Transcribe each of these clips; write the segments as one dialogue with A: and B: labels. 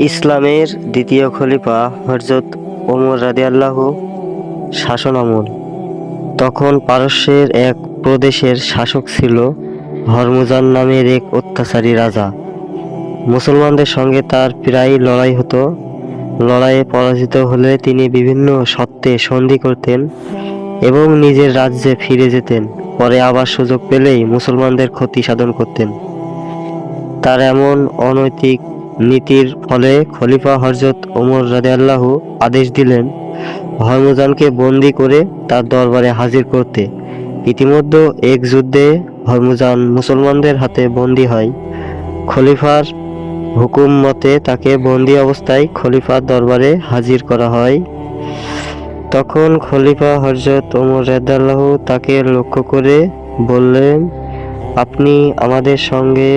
A: ইসলামের দ্বিতীয় খলিফা হযরত ওমর রাদিয়াল্লাহু শাসন আমল। তখন পারস্যের এক প্রদেশের শাসক ছিল হরমুজান নামের এক অত্যাচারী রাজা। মুসলমানদের সঙ্গে তার প্রায়ই লড়াই হতো। লড়াইয়ে পরাজিত হলে তিনি বিভিন্ন শর্তে সন্ধি করতেন এবং নিজের রাজ্যে ফিরে যেতেন। পরে আবার সুযোগ পেলেই মুসলমানদের ক্ষতি সাধন করতেন। তার এমন অনৈতিক নীতির ফলে খলিফা হযরত ওমর রাদিয়াল্লাহু আদেশ দিলেন হরমুজানকে বন্দী করে তার দরবারে হাজির করতে। ইতিমধ্যে এক যুদ্ধে হরমুজান মুসলমানদের হাতে বন্দী হয়। খলিফার হুকুম মতে তাকে বন্দী অবস্থায় খলিফার দরবারে হাজির করা হয়। তখন খলিফা হযরত ওমর রাদিয়াল্লাহু তাকে লক্ষ্য করে বললেন, আপনি আমাদের সঙ্গে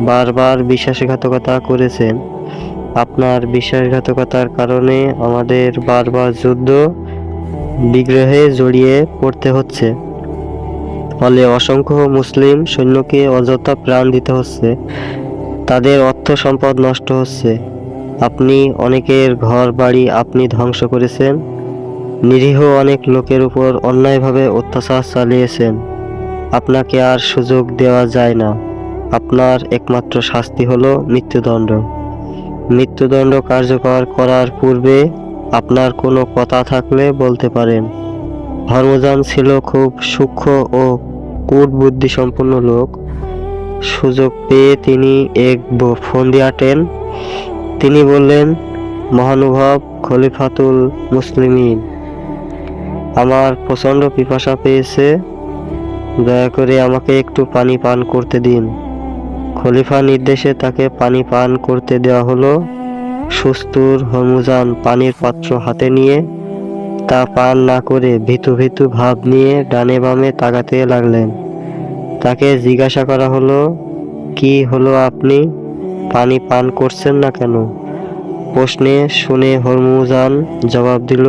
A: বারবার বিশ্বাসঘাতকতা করেছেন। আপনার বিশ্বাসঘাতকতার কারণে আমাদের বারবার যুদ্ধ বিগ্রহে জড়িয়ে পড়তে হচ্ছে। ফলে অসংখ্য মুসলিম সৈন্যকে অযথা প্রাণ দিতে হচ্ছে, তাদের অর্থ সম্পদ নষ্ট হচ্ছে। আপনি অনেকের ঘর বাড়ি আপনি ধ্বংস করেছেন, নিরীহ অনেক লোকের উপর অন্যায়ভাবে অত্যাচার চালিয়েছেন। আপনাকে আর সুযোগ দেওয়া যায় না। আপনার একমাত্র শাস্তি হলো মৃত্যুদণ্ড। মৃত্যুদণ্ড কার্যকর করার পূর্বে আপনার কোনো কথা থাকলে বলতে পারেন। হরমুজান ছিল খুব সূক্ষ্ম ও কূটবুদ্ধিসম্পন্ন লোক। সুযোগ পেয়ে তিনি এক ফন্দি আঁটেন। তিনি বললেন, মহানুভব খলিফাতুল মুসলিমিন, আমার প্রচণ্ড পিপাসা পেয়েছে, দয়া করে আমাকে একটু পানি পান করতে দিন। খলিফার নির্দেশে তাকে পানি পান করতে দেওয়া হলো। সুস্তুর হরমুজান পানির পাত্র হাতে নিয়ে তা পান না করে ভীতু ভীতু ভাব নিয়ে ডানে বামে তাকাতে লাগলেন। তাকে জিজ্ঞাসা করা হলো, কি হলো, আপনি পানি পান করছেন না কেন? প্রশ্নে শুনে হরমুজান জবাব দিল,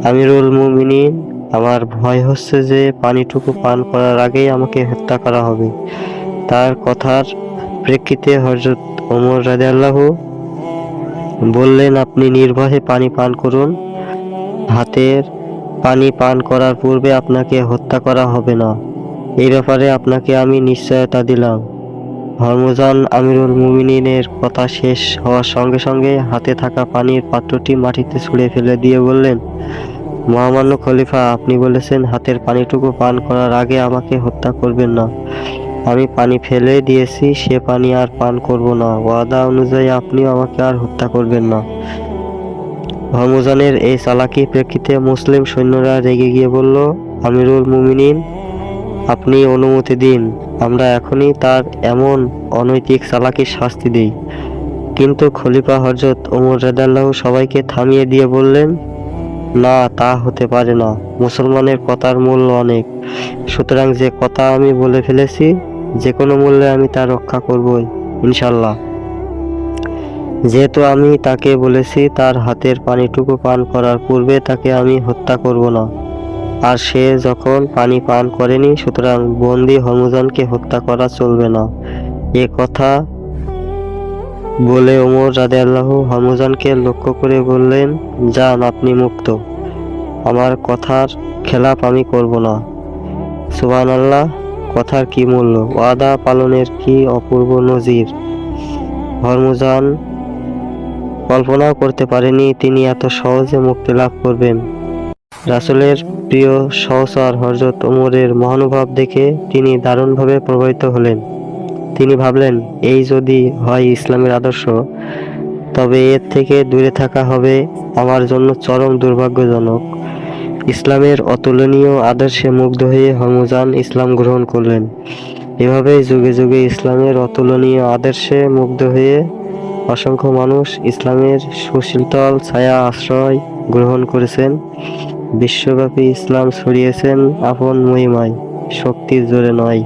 A: আমিরুল মুমিনিন, আমার ভয় হচ্ছে যে পানিটুকু পান করার আগেই আমাকে হত্যা করা হবে। তার কথার প্রেক্ষিতে হযরত ওমর রাদিয়াল্লাহু বললেন, আপনি নির্ভয়ে পানি পান করুন। হাতের পানি পান করার পূর্বে আপনাকে হত্যা করা হবে না, এই ব্যাপারে আপনাকে আমি নিশ্চয়তা দিলাম। হরমুজান আমিরুল মুমিনিনের কথা শেষ হওয়ার সঙ্গে সঙ্গে হাতে থাকা পানির পাত্রটি মাটিতে ছুঁড়ে ফেলে দিয়ে বললেন, মহামান্য খলিফা, আপনি বলেছেন হাতের পানিটুকু পান করার আগে আমাকে হত্যা করবেন না। আমি পানি ফেলে দিয়েছি, সে পানি আর পান করব না। ওয়াদা অনুযায়ী আপনিও আমাকে আর হত্যা করবেন না। হরমুজানের এই চালাকি প্রেক্ষিতে মুসলিম সৈন্যরা রেগে গিয়ে বলল, আমিরুল মুমিনিন, আপনি অনুমতি দিন, আমরা এখনই তার এমন অনৈতিক চালাকির শাস্তি দেই। কিন্তু খলিফা হযরত ওমর রাদিয়াল্লাহু সবাইকে থামিয়ে দিয়ে বললেন, না, তা হতে পারে না। মুসলমানের কথার মূল্য অনেক, সুতরাং যে কথা আমি বলে ফেলেছি যে কোনো মূল্যে আমি তা রক্ষা করবই ইনশাল্লাহ। যেহেতু আমি তাকে বলেছি তার হাতের পানিটুকু পান করার পূর্বে তাকে আমি হত্যা করব না, আর সে যখন পানি পান করেনি, সুতরাং বন্দী হরমুজানকে হত্যা করা চলবে না। এ কথা বলে ওমর রাদিয়াল্লাহু হরমুজানকে লক্ষ্য করে বললেন, যান, আপনি মুক্ত। আমার কথার খেলাপ আমি করব না। সুবহানাল্লাহ, কথার কি মূল্য, ওয়াদা পালনের কি অপূর্ব নজির। হরমুজান কল্পনাও করতে পারেনি তিনি এত সহজে মুক্তি লাভ করবেন। রাসূলের প্রিয় সহচর হযরত ওমরের মহানুভব দেখে তিনি দারুণভাবে প্রভাবিত হলেন। তিনি ভাবলেন, এই যদি হয় ইসলামের আদর্শ, তবে এর থেকে দূরে থাকা হবে আমার জন্য চরম দুর্ভাগ্যজনক। ইসলামের অতুলনীয় আদর্শে মুগ্ধ হয়ে হরমুজান ইসলাম গ্রহণ করলেন। এভাবেই যুগে যুগে ইসলামের অতুলনীয় আদর্শে মুগ্ধ হয়ে অসংখ্য মানুষ ইসলামের সুশীতল ছায়া আশ্রয় গ্রহণ করেছেন। বিশ্বব্যাপী ইসলাম ছড়িয়েছেন আপন মহিমায়, শক্তির জোরে নয়।